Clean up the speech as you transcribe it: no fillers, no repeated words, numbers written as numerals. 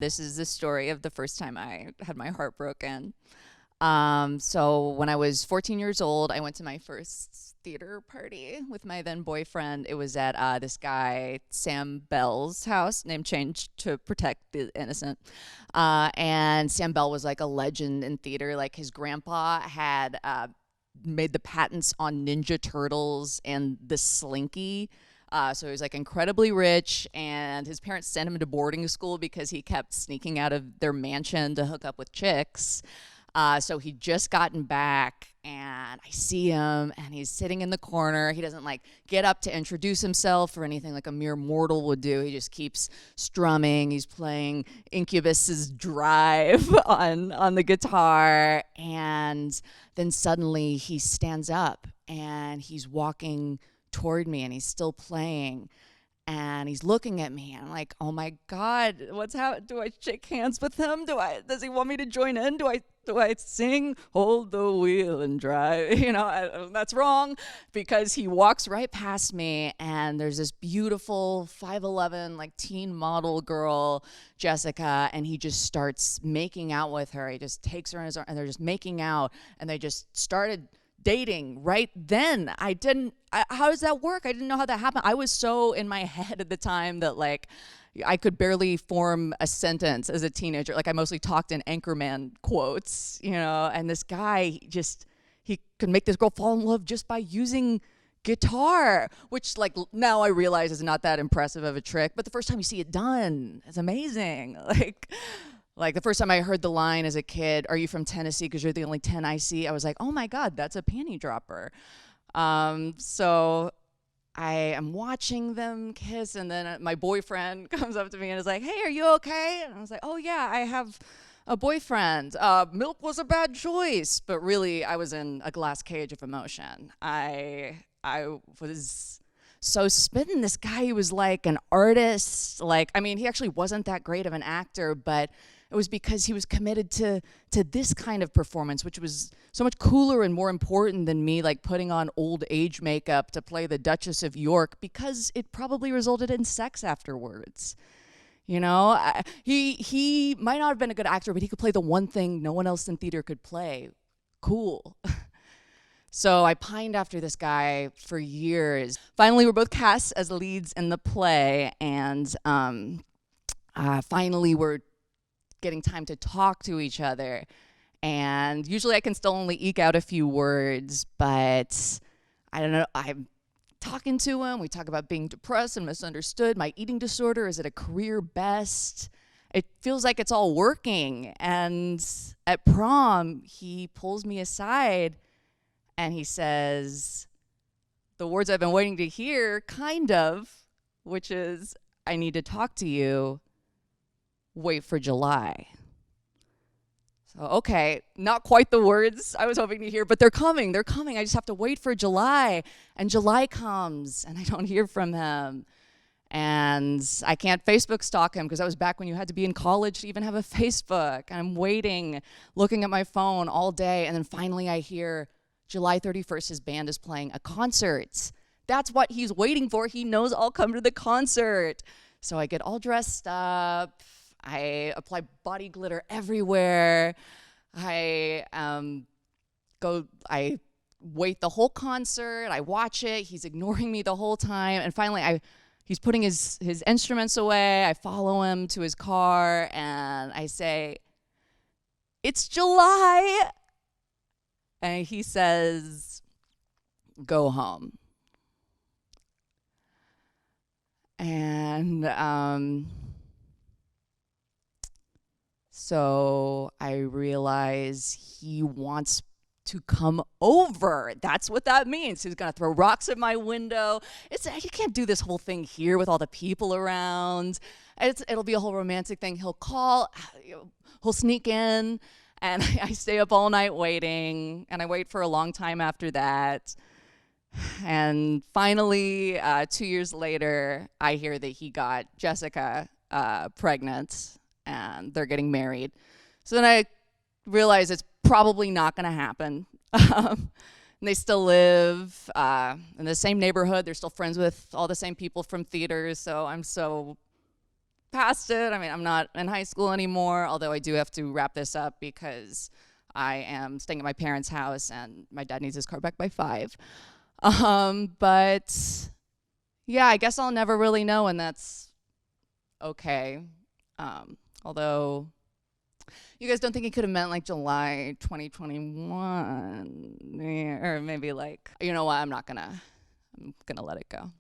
This is the story of the first time I had my heart broken. So when I was 14 years old, I went to my first theater party with my then boyfriend. It was at this guy Sam Bell's house, name changed to protect the innocent. And Sam Bell was like a legend in theater. Like his grandpa had made the patents on Ninja Turtles and the Slinky. So he was like incredibly rich, and his parents sent him to boarding school because he kept sneaking out of their mansion to hook up with chicks. So he'd just gotten back, and I see him, and he's sitting in the corner. He doesn't like get up to introduce himself or anything like a mere mortal would do. He just keeps strumming. He's playing Incubus's Drive on the guitar, and then suddenly he stands up and he's walking toward me, and he's still playing. And he's looking at me, and I'm like, "Oh my God, what's happening? Do I shake hands with him? Does he want me to join in? Do I sing Hold the Wheel and Drive?" That's wrong, because he walks right past me, and there's this beautiful 5'11" like teen model girl, Jessica, and he just starts making out with her. He just takes her in his arm, and they're just making out, and they just started dating right then. How does that work? I didn't know how that happened. I was so in my head at the time that like I could barely form a sentence as a teenager. Like I mostly talked in Anchorman quotes, and this guy he could make this girl fall in love just by using guitar, which like now I realize is not that impressive of a trick, but the first time you see it done, it's amazing. Like the first time I heard the line as a kid, "Are you from Tennessee? Because you're the only 10 I see." I was like, "Oh my God, that's a panty dropper." So I am watching them kiss, and then my boyfriend comes up to me and is like, "Hey, are you okay?" And I was like, "Oh yeah, I have a boyfriend. Milk was a bad choice." But really, I was in a glass cage of emotion. I was so smitten. This guy, he was like an artist. Like, I mean, he actually wasn't that great of an actor, but it was because he was committed to this kind of performance, which was so much cooler and more important than me like putting on old age makeup to play the Duchess of York, because it probably resulted in sex afterwards. He might not have been a good actor, but he could play the one thing no one else in theater could play. Cool. So I pined after this guy for years. Finally, we're both cast as leads in the play, and finally we're getting time to talk to each other. And usually I can still only eke out a few words, but I don't know. I'm talking to him. We talk about being depressed and misunderstood. My eating disorder is at a career best. It feels like it's all working. And at prom, he pulls me aside and he says the words I've been waiting to hear, kind of, which is, "I need to talk to you. Wait for July." So, okay, not quite the words I was hoping to hear, but they're coming. They're coming. I just have to wait for July. And July comes, and I don't hear from him. And I can't Facebook stalk him, because that was back when you had to be in college to even have a Facebook. And I'm waiting, looking at my phone all day. And then finally I hear July 31st, his band is playing a concert. That's what he's waiting for. He knows I'll come to the concert. So I get all dressed up. I apply body glitter everywhere. I wait the whole concert. I watch it. He's ignoring me the whole time. And finally, he's putting his instruments away. I follow him to his car, and I say, "It's July." And he says, "Go home." And so I realize he wants to come over. That's what that means. He's gonna throw rocks at my window. You can't do this whole thing here with all the people around. It'll be a whole romantic thing. He'll call, he'll sneak in, and I stay up all night waiting, and I wait for a long time after that. And finally, 2 years later, I hear that he got Jessica pregnant, and they're getting married. So then I realize it's probably not going to happen. And they still live in the same neighborhood. They're still friends with all the same people from theaters. So I'm so past it. I mean, I'm not in high school anymore, although I do have to wrap this up because I am staying at my parents' house and my dad needs his car back by 5. But yeah, I guess I'll never really know, and that's okay. Although you guys don't think he could have meant like July 2021, or maybe like, you know what? I'm gonna let it go.